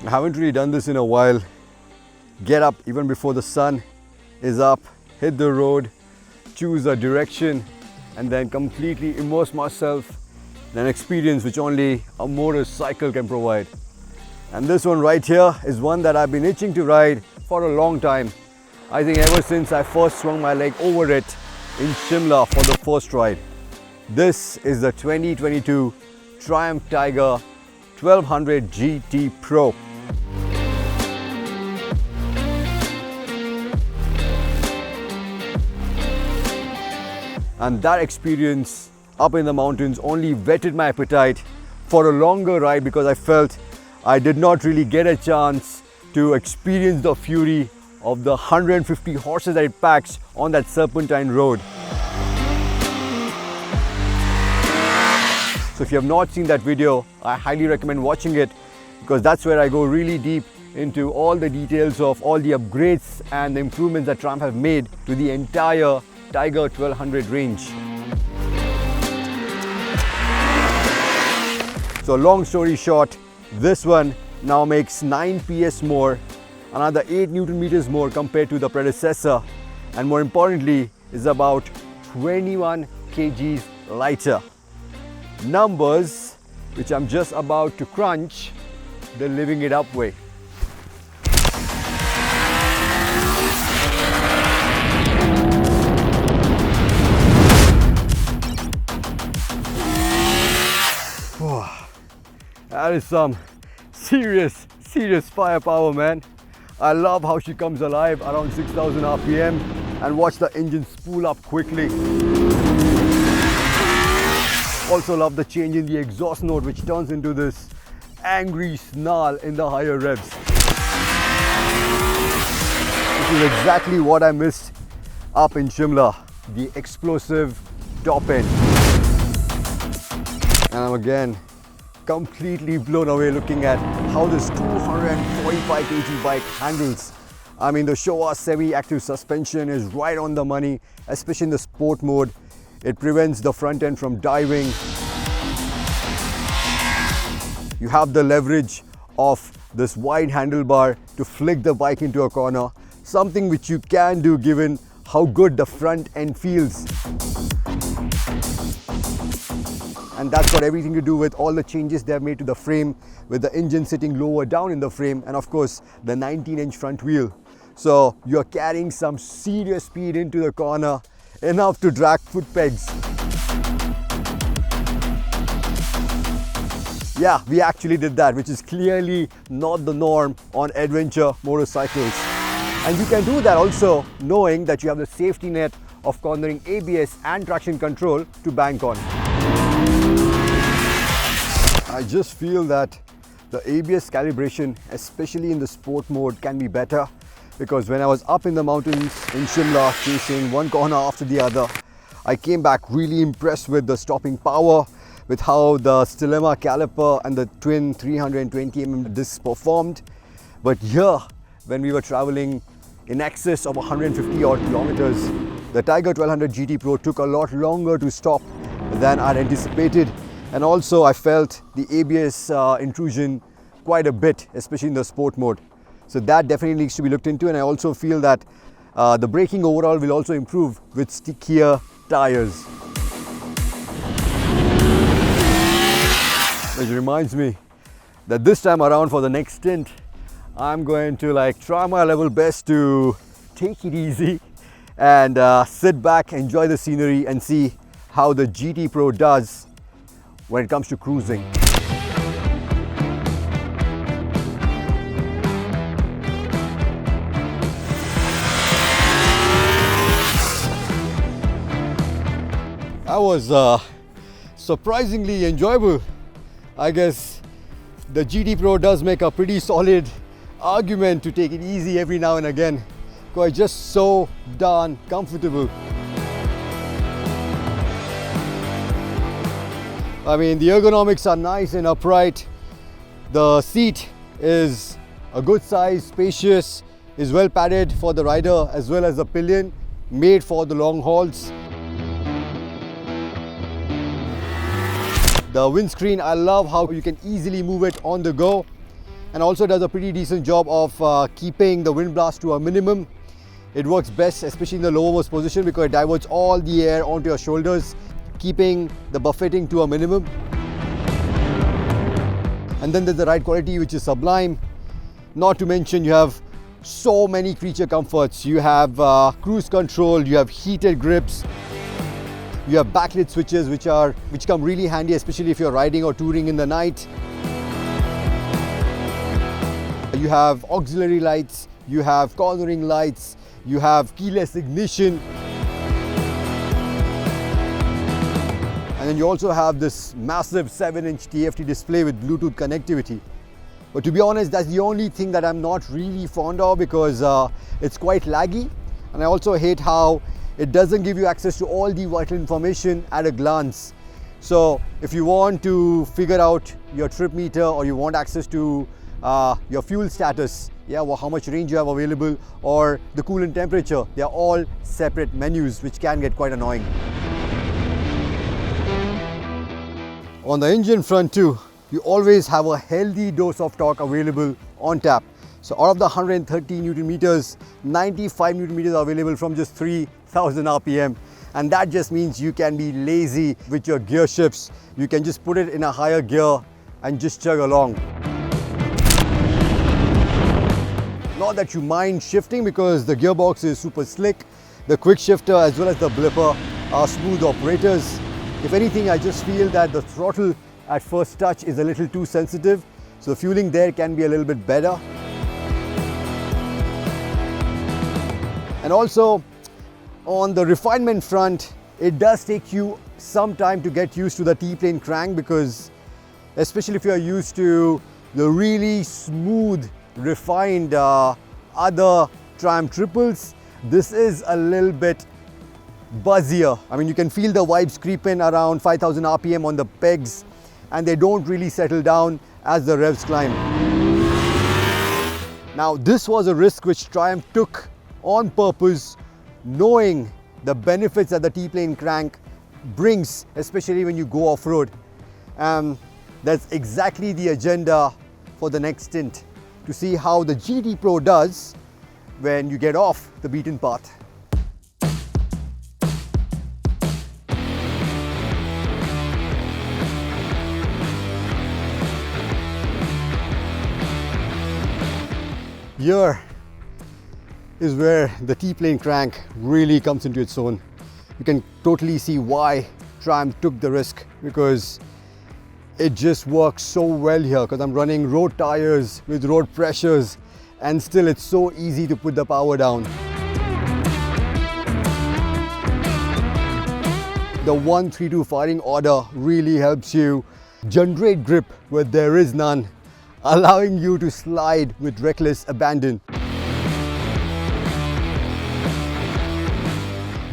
I haven't really done this in a while. Get up even before the sun is up, hit the road, choose a direction, and then completely immerse myself in an experience which only a motorcycle can provide. And this one right here is one that I've been itching to ride for a long time. I think ever since I first swung my leg over it in Shimla for the first ride. This is the 2022 Triumph Tiger 1200 GT Pro. And that experience up in the mountains only whetted my appetite for a longer ride, because I felt I did not really get a chance to experience the fury of the 150 horses that it packs on that serpentine road. So if you have not seen that video, I highly recommend watching it, because that's where I go really deep into all the details of all the upgrades and the improvements that Triumph have made to the entire Tiger 1200 range. So long story short, this one now makes 9 PS more, another 8 Newton meters more compared to the predecessor, and more importantly is about 21 kgs lighter. Numbers which I'm just about to crunch the living it up way. That is some serious firepower, man. I love how she comes alive around 6,000 RPM, and watch the engine spool up quickly. Also love the change in the exhaust note, which turns into this angry snarl in the higher revs. This is exactly what I missed up in Shimla, the explosive top end. And I'm again completely blown away looking at how this 245 kg bike handles. I mean, the Showa semi-active suspension is right on the money, especially in the sport mode. It prevents the front end from diving. You have the leverage of this wide handlebar to flick the bike into a corner, something which you can do given how good the front end feels. And that's got everything to do with all the changes they have made to the frame, with the engine sitting lower down in the frame, and of course the 19-inch front wheel. So you're carrying some serious speed into the corner, enough to drag foot pegs. Yeah, we actually did that, which is clearly not the norm on adventure motorcycles. And you can do that also knowing that you have the safety net of cornering ABS and traction control to bank on. I just feel that the ABS calibration, especially in the sport mode, can be better, because when I was up in the mountains in Shimla chasing one corner after the other, I came back really impressed with the stopping power, with how the Stilema caliper and the twin 320mm discs performed. But here, when we were traveling in excess of 150 odd kilometers, the Tiger 1200 GT Pro took a lot longer to stop than I'd anticipated. And also I felt the ABS intrusion quite a bit, especially in the sport mode. So that definitely needs to be looked into, and I also feel that the braking overall will also improve with stickier tires. Which reminds me that this time around for the next stint, I'm going to try my level best to take it easy and sit back, enjoy the scenery, and see how the GT Pro does when it comes to cruising. That was surprisingly enjoyable. I guess the GT Pro does make a pretty solid argument to take it easy every now and again, because it's just so darn comfortable. I mean, the ergonomics are nice and upright. The seat is a good size, spacious, is well padded for the rider, as well as the pillion made for the long hauls. The windscreen, I love how you can easily move it on the go. and also does a pretty decent job of keeping the wind blast to a minimum. It works best especially in the lowermost position because it diverts all the air onto your shoulders, keeping the buffeting to a minimum. And then there's the ride quality, which is sublime. Not to mention you have so many creature comforts. You have cruise control, you have heated grips, you have backlit switches which come really handy, especially if you're riding or touring in the night. You have auxiliary lights, you have cornering lights, you have keyless ignition. And then you also have this massive 7-inch TFT display with Bluetooth connectivity. But to be honest, that's the only thing that I'm not really fond of because it's quite laggy. And I also hate how it doesn't give you access to all the vital information at a glance. So if you want to figure out your trip meter or you want access to your fuel status, how much range you have available, or the coolant temperature, they are all separate menus which can get quite annoying. On the engine front too, you always have a healthy dose of torque available on tap. So out of the 130 Newton meters, 95 Newton meters are available from just 3000 RPM. And that just means you can be lazy with your gear shifts. You can just put it in a higher gear and just chug along. Not that you mind shifting because the gearbox is super slick. The quick shifter as well as the blipper are smooth operators. If anything, I just feel that the throttle at first touch is a little too sensitive. So fueling there can be a little bit better. And also on the refinement front, it does take you some time to get used to the T-plane crank because especially if you are used to the really smooth, refined other Triumph triples, this is a little bit buzzier. I mean, you can feel the vibes creep in around 5000 RPM on the pegs and they don't really settle down as the revs climb. Now, this was a risk which Triumph took on purpose, knowing the benefits that the T-plane crank brings, especially when you go off-road. That's exactly the agenda for the next stint, to see how the GT Pro does when you get off the beaten path. Here is where the T-plane crank really comes into its own. You can totally see why Triumph took the risk because it just works so well here because I'm running road tires with road pressures and still it's so easy to put the power down. The 1-3-2 firing order really helps you generate grip where there is none, allowing you to slide with reckless abandon.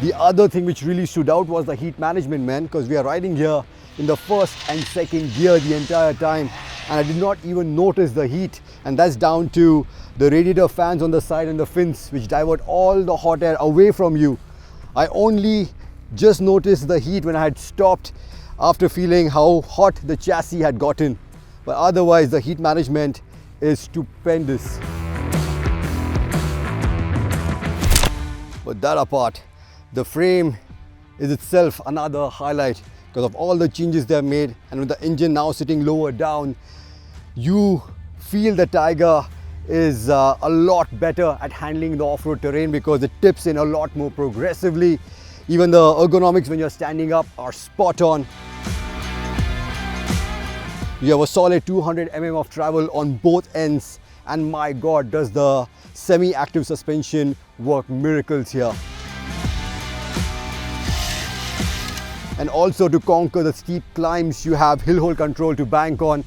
The other thing which really stood out was the heat management, man, because we are riding here in the first and second gear the entire time and I did not even notice the heat, and that's down to the radiator fans on the side and the fins which divert all the hot air away from you. I only just noticed the heat when I had stopped after feeling how hot the chassis had gotten, but otherwise the heat management is stupendous. But that apart, the frame is itself another highlight because of all the changes they have made, and with the engine now sitting lower down, you feel the Tiger is a lot better at handling the off-road terrain because it tips in a lot more progressively. Even the ergonomics when you're standing up are spot on. You have a solid 200 mm of travel on both ends, and my god, does the semi-active suspension work miracles here. And also to conquer the steep climbs, you have hill hold control to bank on.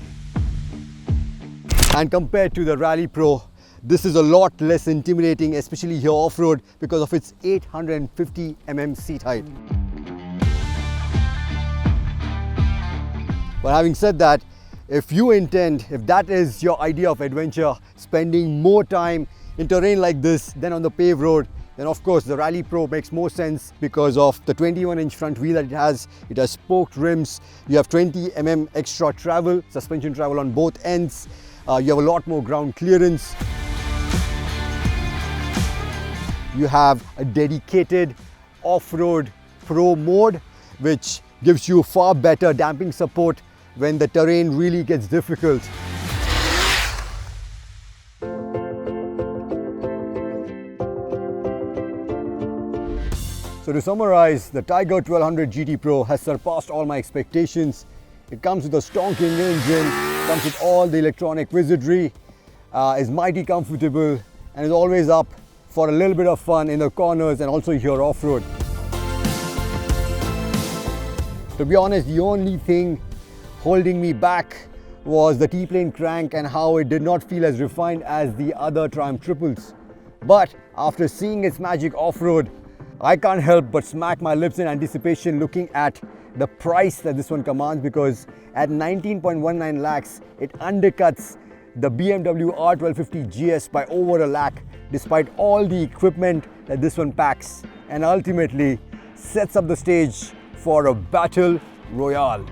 And compared to the Rally Pro, this is a lot less intimidating, especially here off-road because of its 850 mm seat height. But having said that, if that is your idea of adventure, spending more time in terrain like this than on the paved road, then of course the Rally Pro makes more sense because of the 21-inch front wheel that it has. It has spoked rims, you have 20 mm extra travel, suspension travel on both ends. You have a lot more ground clearance. You have a dedicated off-road pro mode, which gives you far better damping support when the terrain really gets difficult. So to summarize, the Tiger 1200 GT Pro has surpassed all my expectations. It comes with a stonking engine, comes with all the electronic wizardry, is mighty comfortable, and is always up for a little bit of fun in the corners and also here off-road. To be honest, the only thing holding me back was the T-plane crank and how it did not feel as refined as the other Triumph triples. But after seeing its magic off-road, I can't help but smack my lips in anticipation looking at the price that this one commands, because at 19.19 lakhs, it undercuts the BMW R1250 GS by over a lakh, despite all the equipment that this one packs, and ultimately sets up the stage for a battle royale.